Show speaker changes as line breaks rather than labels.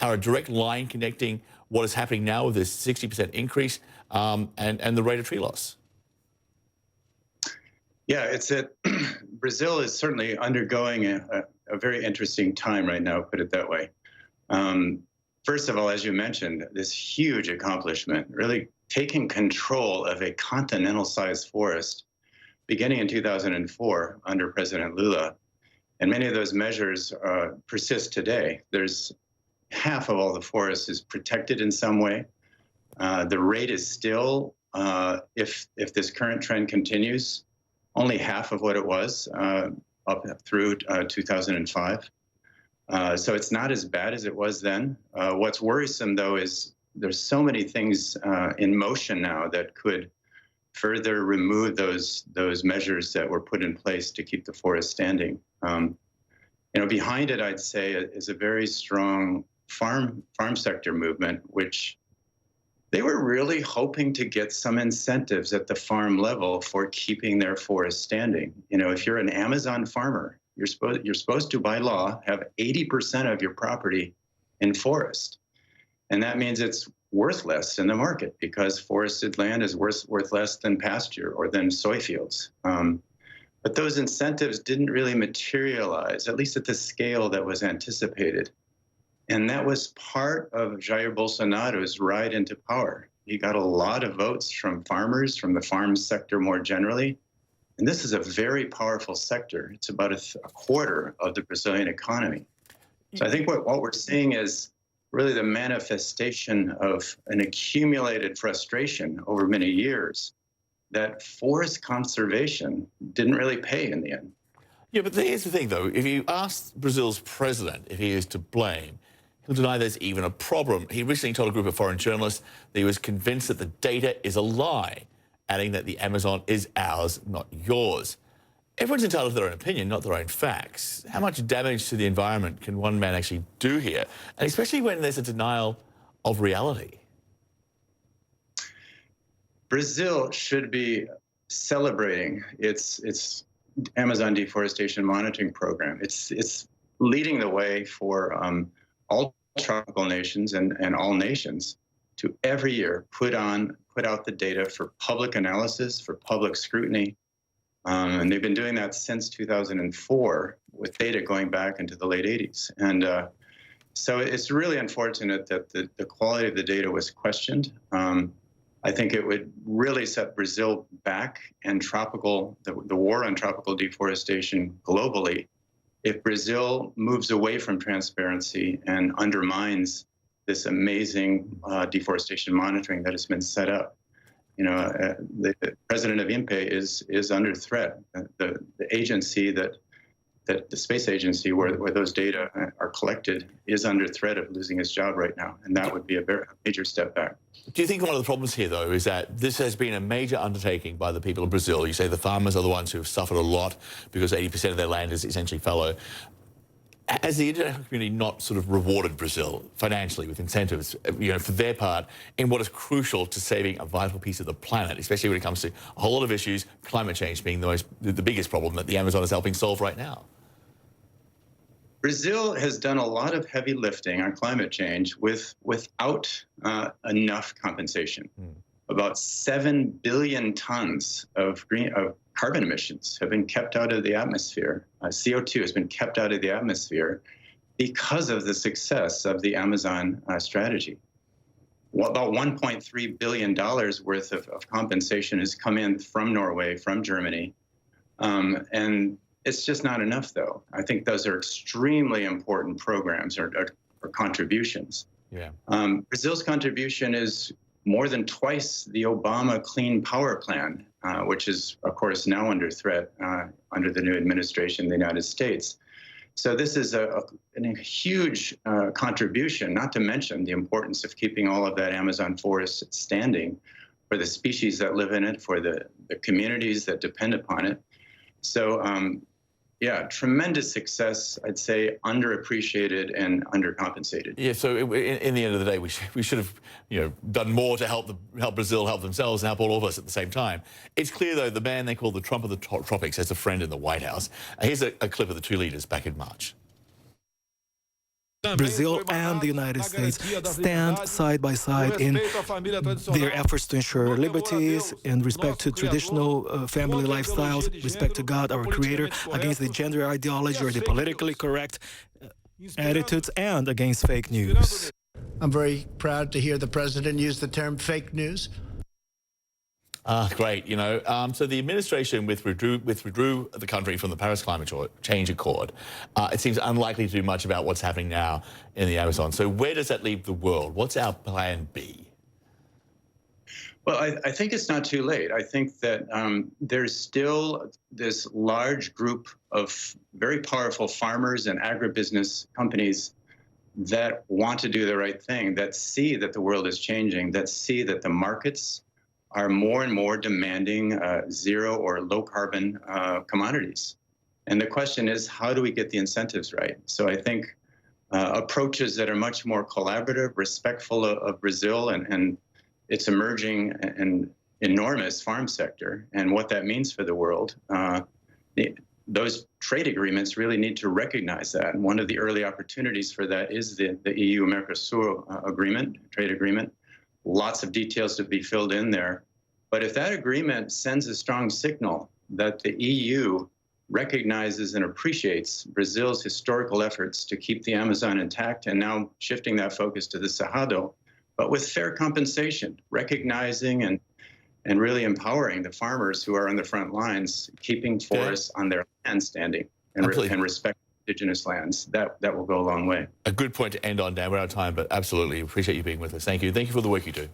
are a direct line connecting what is happening now with this 60% increase and the rate of tree loss?
Yeah, Brazil is certainly undergoing a very interesting time right now, put it that way. First of all, as you mentioned, this huge accomplishment, really taking control of a continental-sized forest beginning in 2004 under President Lula. And many of those measures persist today. There's half of all the forest is protected in some way. The rate is still, if this current trend continues, only half of what it was up through 2005. So it's not as bad as it was then. What's worrisome, though, is there's so many things in motion now that could further remove those measures that were put in place to keep the forest standing. Behind it, I'd say, is a very strong farm sector movement, which they were really hoping to get some incentives at the farm level for keeping their forest standing. If you're an Amazon farmer, you're supposed to, by law, have 80% of your property in forest. And that means it's worth less in the market because forested land is worth less than pasture or than soy fields. But those incentives didn't really materialize, at least at the scale that was anticipated. And that was part of Jair Bolsonaro's ride into power. He got a lot of votes from farmers, from the farm sector more generally. And this is a very powerful sector. It's about a quarter of the Brazilian economy. So I think what we're seeing is really the manifestation of an accumulated frustration over many years that forest conservation didn't really pay in the end.
Yeah, but here's the thing, though. If you ask Brazil's president if he is to blame, he'll deny there's even a problem. He recently told a group of foreign journalists that he was convinced that the data is a lie, adding that the Amazon is ours, not yours. Everyone's entitled to their own opinion, not their own facts. How much damage to the environment can one man actually do here? And especially when there's a denial of reality.
Brazil should be celebrating its Amazon deforestation monitoring program. It's leading the way for all tropical nations and all nations to every year put out the data for public analysis, for public scrutiny. And they've been doing that since 2004 with data going back into the late 80s. And so it's really unfortunate that the quality of the data was questioned. I think it would really set Brazil back and the war on tropical deforestation globally if Brazil moves away from transparency and undermines this amazing deforestation monitoring that has been set up. The president of EII is under threat. The agency the space agency where those data are collected is under threat of losing its job right now, and that would be a very major step back.
Do you think one of the problems here, though, is that this has been a major undertaking by the people of Brazil? You say the farmers are the ones who have suffered a lot because 80% of their land is essentially fallow. Has the international community not sort of rewarded Brazil financially with incentives, for their part in what is crucial to saving a vital piece of the planet, especially when it comes to a whole lot of issues, climate change being the biggest problem that the Amazon is helping solve right now?
Brazil has done a lot of heavy lifting on climate change without enough compensation. About 7 billion tons of carbon emissions have been kept out of the atmosphere. CO2 has been kept out of the atmosphere because of the success of the Amazon strategy. About $1.3 billion worth of compensation has come in from Norway, from Germany. And it's just not enough, though. I think those are extremely important programs or contributions.
Yeah.
Brazil's contribution is more than twice the Obama Clean Power Plan, which is, of course, now under threat under the new administration in the United States. So this is a huge contribution, not to mention the importance of keeping all of that Amazon forest standing for the species that live in it, for the communities that depend upon it. So yeah, tremendous success, I'd say, underappreciated and undercompensated.
Yeah, so in the end of the day, we should have done more to help Brazil help themselves and help all of us at the same time. It's clear, though, the man they call the Trump of the tropics has a friend in the White House. Here's a clip of the two leaders back in March.
Brazil and the United States stand side by side in their efforts to ensure liberties and respect to traditional family lifestyles, respect to God, our Creator, against the gender ideology or the politically correct attitudes, and against fake news.
I'm very proud to hear the president use the term fake news.
Great. So the administration withdrew the country from the Paris Climate Change Accord. It seems unlikely to do much about what's happening now in the Amazon. So where does that leave the world? What's our plan B?
Well, I think it's not too late. I think that there's still this large group of very powerful farmers and agribusiness companies that want to do the right thing, that see that the world is changing, that see that the markets are more and more demanding zero or low carbon commodities. And the question is, how do we get the incentives right? So I think approaches that are much more collaborative, respectful of Brazil and its emerging and enormous farm sector and what that means for the world, those trade agreements really need to recognize that. And one of the early opportunities for that is the EU-Mercosur agreement, trade agreement. Lots of details to be filled in there. But if that agreement sends a strong signal that the EU recognizes and appreciates Brazil's historical efforts to keep the Amazon intact and now shifting that focus to the Cerrado, but with fair compensation, recognizing and really empowering the farmers who are on the front lines, keeping forests on their land standing and respect indigenous lands, that will go a long way.
A good point to end on, Dan. We're out of time, but absolutely appreciate you being with us. Thank you. Thank you for the work you do.